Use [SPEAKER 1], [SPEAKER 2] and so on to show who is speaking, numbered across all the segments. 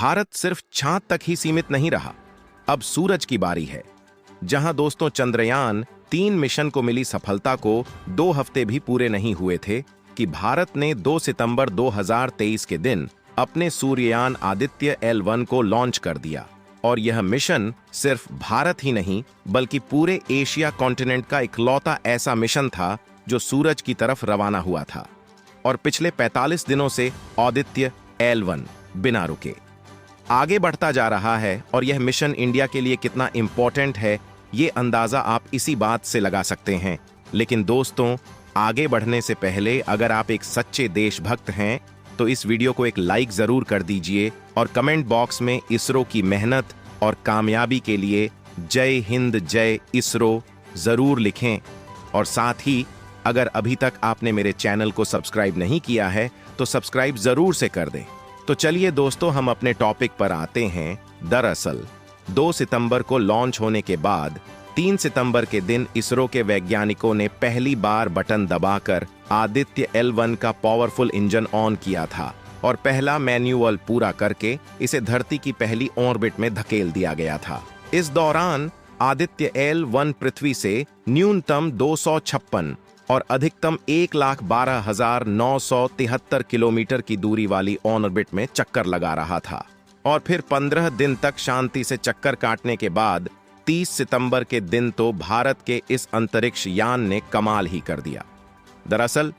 [SPEAKER 1] भारत सिर्फ चांद तक ही सीमित नहीं रहा, अब सूरज की बारी है। जहां दोस्तों चंद्रयान 3 मिशन को मिली सफलता को 2 हफ्ते भी पूरे नहीं हुए थे कि भारत ने 2 सितंबर 2023 के दिन अपने सूर्ययान आदित्य L1 को लॉन्च कर दिया। और यह मिशन सिर्फ भारत ही नहीं बल्कि पूरे एशिया कॉन्टिनेंट का इकलौता ऐसा मिशन था जो सूरज की तरफ रवाना हुआ था। और पिछले 45 दिनों से आदित्य L1 बिना रुके आगे बढ़ता जा रहा है। और यह मिशन इंडिया के लिए कितना इंपॉर्टेंट है ये अंदाजा आप इसी बात से लगा सकते हैं। लेकिन दोस्तों, आगे बढ़ने से पहले अगर आप एक सच्चे देशभक्त हैं तो इस वीडियो को एक लाइक जरूर कर दीजिए और कमेंट बॉक्स में इसरो की मेहनत और कामयाबी के लिए जय हिंद जय इसरो जरूर लिखें। और साथ ही अगर अभी तक आपने मेरे चैनल को सब्सक्राइब नहीं किया है तो सब्सक्राइब जरूर से कर दें। तो चलिए दोस्तों, हम अपने टॉपिक पर आते हैं। दरअसल 2 सितंबर को लॉन्च होने के बाद 3 सितंबर के दिन इसरो के वैज्ञानिकों ने पहली बार बटन दबाकर आदित्य L1 का पावरफुल इंजन ऑन किया था और पहला मैन्युअल पूरा करके इसे धरती की पहली ऑर्बिट में धकेल दिया गया था। इस दौरान आदित्य L1 पृथ्वी से न्यूनतम 256 और अधिकतम 1,12,973 किलोमीटर की दूरी वाली ऑर्बिट में चक्कर लगा रहा था। और फिर 15 दिन तक शांति से चक्कर काटने के बाद 30 सितंबर के दिन तो भारत के इस अंतरिक्ष यान ने कमाल ही कर दिया। दरअसल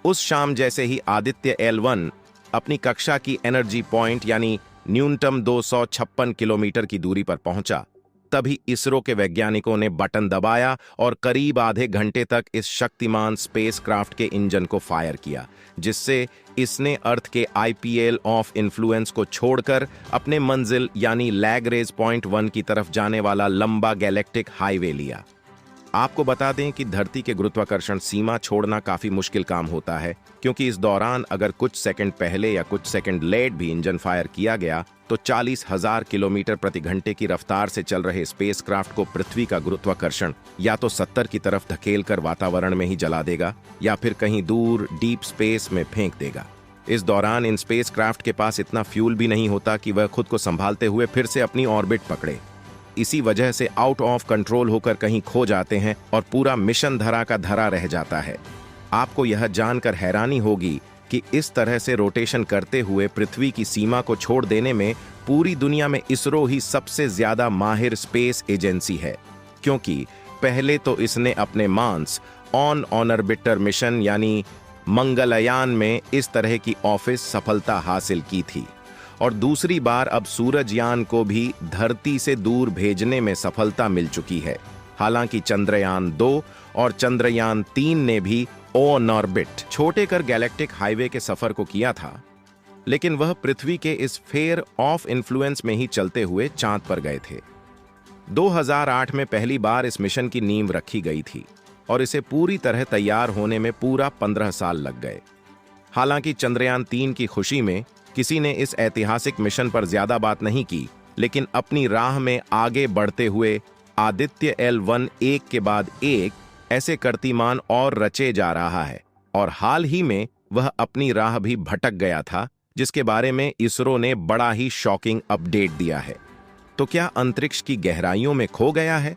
[SPEAKER 1] उस शाम जैसे ही आदित्य L1 अपनी कक्षा की एनर्जी पॉइंट यानी न्यूनतम 256 किलोमीटर की दूरी पर पहुंचा, तभी इसरो के वैज्ञानिकों ने बटन दबाया और करीब आधे घंटे तक इस शक्तिमान स्पेसक्राफ्ट के इंजन को फायर किया, जिससे इसने अर्थ के IPL ऑफ इन्फ्लुएंस को छोड़कर अपने मंजिल यानी लैग्रेंज पॉइंट 1 की तरफ जाने वाला लंबा गैलेक्टिक हाईवे लिया। आपको बता दें कि धरती के गुरुत्वाकर्षण सीमा छोड़ना काफी मुश्किल काम होता है, क्योंकि इस दौरान अगर कुछ सेकंड पहले या कुछ सेकंड लेट भी इंजन फायर किया गया तो 40,000 किलोमीटर प्रति घंटे की रफ्तार से चल रहे स्पेसक्राफ्ट को पृथ्वी का गुरुत्वाकर्षण या तो 70 की तरफ धकेलकर वातावरण में ही जला देगा या फिर कहीं दूर डीप स्पेस में फेंक देगा। इस दौरान इन स्पेसक्राफ्ट के पास इतना फ्यूल भी नहीं होता कि वह खुद को संभालते हुए फिर से अपनी ऑर्बिट पकड़े। इसी वजह से आउट ऑफ कंट्रोल होकर कहीं खो जाते हैं और पूरा मिशन धरा का धरा रह जाता है। आपको यह जानकर हैरानी होगी कि इस तरह से रोटेशन करते हुए पृथ्वी की सीमा को छोड़ देने में पूरी दुनिया में इसरो ही सबसे ज्यादा माहिर स्पेस एजेंसी है, क्योंकि पहले तो इसने अपने मार्स ऑन ऑर्बिटर मिशन यानी मंगलयान में इस तरह की ऑफिस सफलता हासिल की थी और दूसरी बार अब सूरजयान को भी धरती से दूर भेजने में सफलता मिल चुकी है। हालांकि चंद्रयान 2 और चंद्रयान 3 ने भी ऑन ऑर्बिट छोटे कर गैलेक्टिक हाईवे के सफर को किया था, लेकिन वह पृथ्वी के इस फेयर ऑफ इन्फ्लुएंस में ही चलते हुए चांद पर गए थे। 2008 में पहली बार इस मिशन की नींव रखी गई थी और इसे पूरी तरह तैयार होने में पूरा 15 साल लग गए। हालांकि चंद्रयान 3 की खुशी में किसी ने इस ऐतिहासिक मिशन पर ज्यादा बात नहीं की, लेकिन अपनी राह में आगे बढ़ते हुए आदित्य L1 एक के बाद एक ऐसे कीर्तिमान और रचे जा रहा है। और हाल ही में वह अपनी राह भी भटक गया था, जिसके बारे में इसरो ने बड़ा ही शॉकिंग अपडेट दिया है। तो क्या अंतरिक्ष की गहराइयों में खो गया है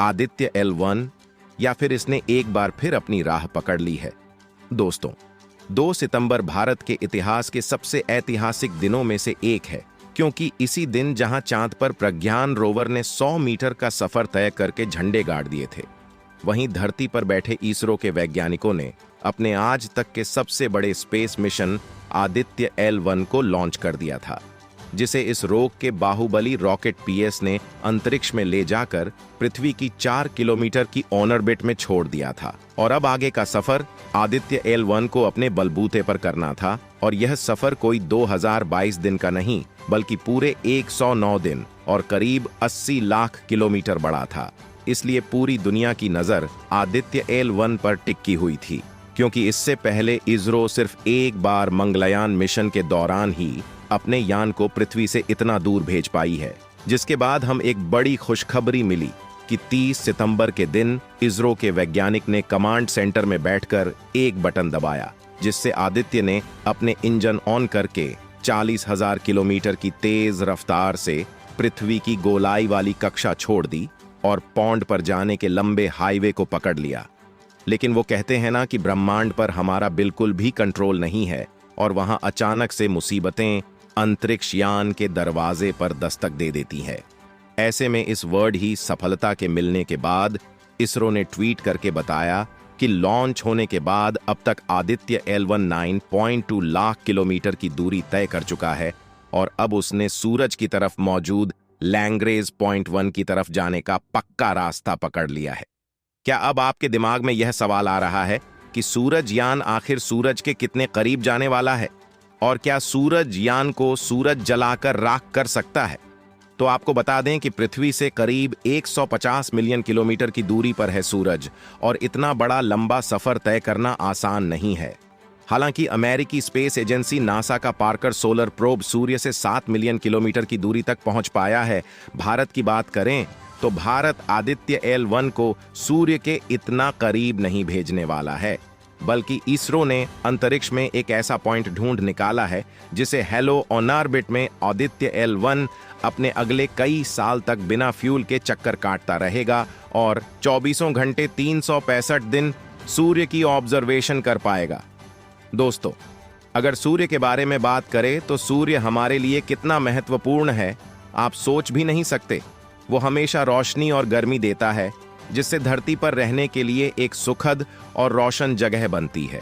[SPEAKER 1] आदित्य L1 या फिर इसने एक बार फिर अपनी राह पकड़ ली है? दोस्तों, 2 सितंबर भारत के इतिहास के सबसे ऐतिहासिक दिनों में से एक है, क्योंकि इसी दिन जहां चांद पर प्रज्ञान रोवर ने 100 मीटर का सफर तय करके झंडे गाड़ दिए थे, वहीं धरती पर बैठे इसरो के वैज्ञानिकों ने अपने आज तक के सबसे बड़े स्पेस मिशन आदित्य L1 को लॉन्च कर दिया था, जिसे इस रोक के बाहुबली रॉकेट PS ने अंतरिक्ष में ले जाकर पृथ्वी की 4 किलोमीटर की ऑर्बिट में छोड़ दिया था। और अब आगे का सफर आदित्य L1 को अपने बलबूते पर करना था और यह सफर कोई 2022 दिन का नहीं बल्कि पूरे 109 दिन और करीब 80 लाख किलोमीटर बड़ा था। इसलिए पूरी दुनिया की नजर आदित्य L1 पर टिकी हुई थी, क्योंकि इससे पहले इसरो सिर्फ एक बार मंगलयान मिशन के दौरान ही अपने यान को पृथ्वी से इतना दूर भेज पाई है। जिसके बाद हम एक बड़ी खुशखबरी मिली कि 30 सितंबर के दिन इसरो के वैज्ञानिक ने कमांड सेंटर में बैठकर एक बटन दबाया, जिससे आदित्य ने अपने इंजन ऑन करके 40,000 किलोमीटर की तेज रफ्तार से पृथ्वी की गोलाई वाली कक्षा छोड़ दी और पौंड पर जाने के लंबे हाईवे को पकड़ लिया। लेकिन वो कहते हैं ना कि ब्रह्मांड पर हमारा बिल्कुल भी कंट्रोल नहीं है और वहां अचानक से मुसीबतें अंतरिक्ष यान के दरवाजे पर दस्तक दे देती है। ऐसे में इस वर्ड ही सफलता के मिलने के बाद इसरो ने ट्वीट करके बताया कि लॉन्च होने के बाद अब तक आदित्य L1 9.2 लाख किलोमीटर की दूरी तय कर चुका है और अब उसने सूरज की तरफ मौजूद लैंग्रेज पॉइंट 1 की तरफ जाने का पक्का रास्ता पकड़ लिया है। क्या अब आपके दिमाग में यह सवाल आ रहा है कि सूरज यान आखिर सूरज के कितने करीब जाने वाला है और क्या सूरज यान को सूरज जलाकर राख कर सकता है? तो आपको बता दें कि पृथ्वी से करीब 150 मिलियन किलोमीटर की दूरी पर है सूरज और इतना बड़ा लंबा सफर तय करना आसान नहीं है। हालांकि अमेरिकी स्पेस एजेंसी नासा का पार्कर सोलर प्रोब सूर्य से 7 मिलियन किलोमीटर की दूरी तक पहुंच पाया है। भारत की बात करें तो भारत आदित्य L1 को सूर्य के इतना करीब नहीं भेजने वाला है, बल्कि इसरो ने अंतरिक्ष में एक ऐसा पॉइंट ढूंढ निकाला है जिसे हेलो ऑन ऑर्बिट में आदित्य L1 अपने अगले कई साल तक बिना फ्यूल के चक्कर काटता रहेगा और 24 घंटे 365 दिन सूर्य की ऑब्जर्वेशन कर पाएगा। दोस्तों, अगर सूर्य के बारे में बात करें तो सूर्य हमारे लिए कितना महत्वपूर्ण है आप सोच भी नहीं सकते। वो हमेशा रोशनी और गर्मी देता है जिससे धरती पर रहने के लिए एक सुखद और रोशन जगह बनती है।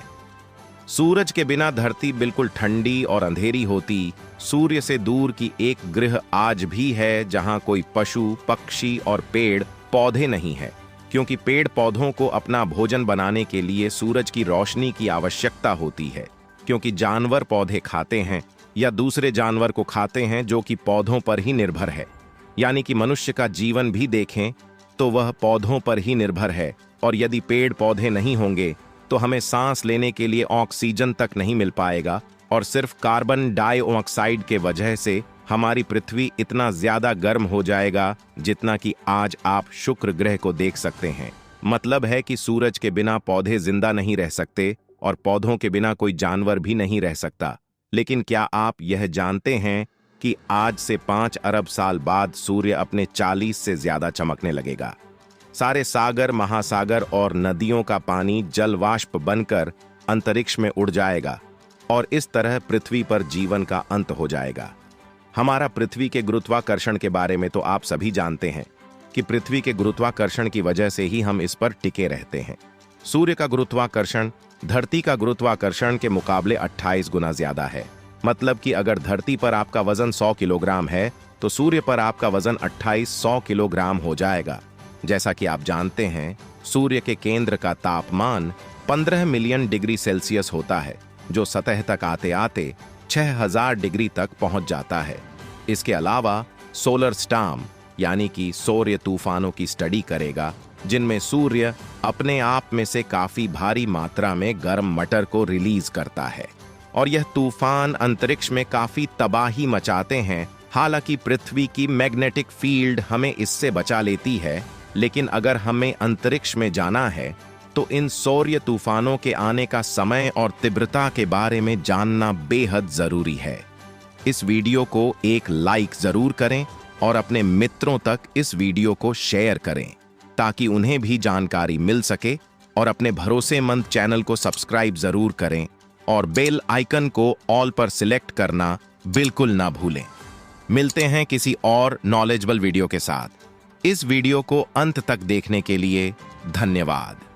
[SPEAKER 1] सूरज के बिना धरती बिल्कुल ठंडी और अंधेरी होती। सूर्य से दूर की एक ग्रह आज भी है जहां कोई पशु, पक्षी और पेड़ पौधे नहीं है, क्योंकि पेड़ पौधों को अपना भोजन बनाने के लिए सूरज की रोशनी की आवश्यकता होती है, क्योंकि जानवर पौधे खाते हैं या दूसरे जानवर को खाते हैं जो कि पौधों पर ही निर्भर है। यानी कि मनुष्य का जीवन भी देखें तो वह पौधों पर ही निर्भर है और यदि पेड़ पौधे नहीं होंगे तो हमें सांस लेने के लिए ऑक्सीजन तक नहीं मिल पाएगा और सिर्फ कार्बन डाइऑक्साइड के वजह से हमारी पृथ्वी इतना ज्यादा गर्म हो जाएगा जितना कि आज आप शुक्र ग्रह को देख सकते हैं। मतलब है कि सूरज के बिना पौधे जिंदा नहीं रह सकते और पौधों के बिना कोई जानवर भी नहीं रह सकता। लेकिन क्या आप यह जानते हैं कि आज से 5 अरब साल बाद सूर्य अपने 40 से ज्यादा चमकने लगेगा। सारे सागर, महासागर और नदियों का पानी जलवाष्प बनकर अंतरिक्ष में उड़ जाएगा और इस तरह पृथ्वी पर जीवन का अंत हो जाएगा। हमारा पृथ्वी के गुरुत्वाकर्षण के बारे में तो आप सभी जानते हैं कि पृथ्वी के गुरुत्वाकर्षण की वजह से ही हम इस पर टिके रहते हैं। सूर्य का गुरुत्वाकर्षण धरती का गुरुत्वाकर्षण के मुकाबले 28 गुना ज्यादा है। मतलब कि अगर धरती पर आपका वजन 100 किलोग्राम है तो सूर्य पर आपका वजन 2800 किलोग्राम हो जाएगा। जैसा कि आप जानते हैं, सूर्य के केंद्र का तापमान 15 मिलियन डिग्री सेल्सियस होता है, जो सतह तक आते आते 6000 डिग्री तक पहुंच जाता है। इसके अलावा सोलर स्टॉर्म यानी कि सौर्य तूफानों की स्टडी करेगा, जिनमें सूर्य अपने आप में से काफी भारी मात्रा में गर्म मटर को रिलीज करता है और यह तूफान अंतरिक्ष में काफी तबाही मचाते हैं। हालांकि पृथ्वी की मैग्नेटिक फील्ड हमें इससे बचा लेती है, लेकिन अगर हमें अंतरिक्ष में जाना है तो इन सौर्य तूफानों के आने का समय और तीव्रता के बारे में जानना बेहद जरूरी है। इस वीडियो को एक लाइक जरूर करें और अपने मित्रों तक इस वीडियो को शेयर करें ताकि उन्हें भी जानकारी मिल सके, और अपने भरोसेमंद चैनल को सब्सक्राइब जरूर करें और बेल आइकन को ऑल पर सिलेक्ट करना बिल्कुल ना भूलें। मिलते हैं किसी और नॉलेजेबल वीडियो के साथ। इस वीडियो को अंत तक देखने के लिए धन्यवाद।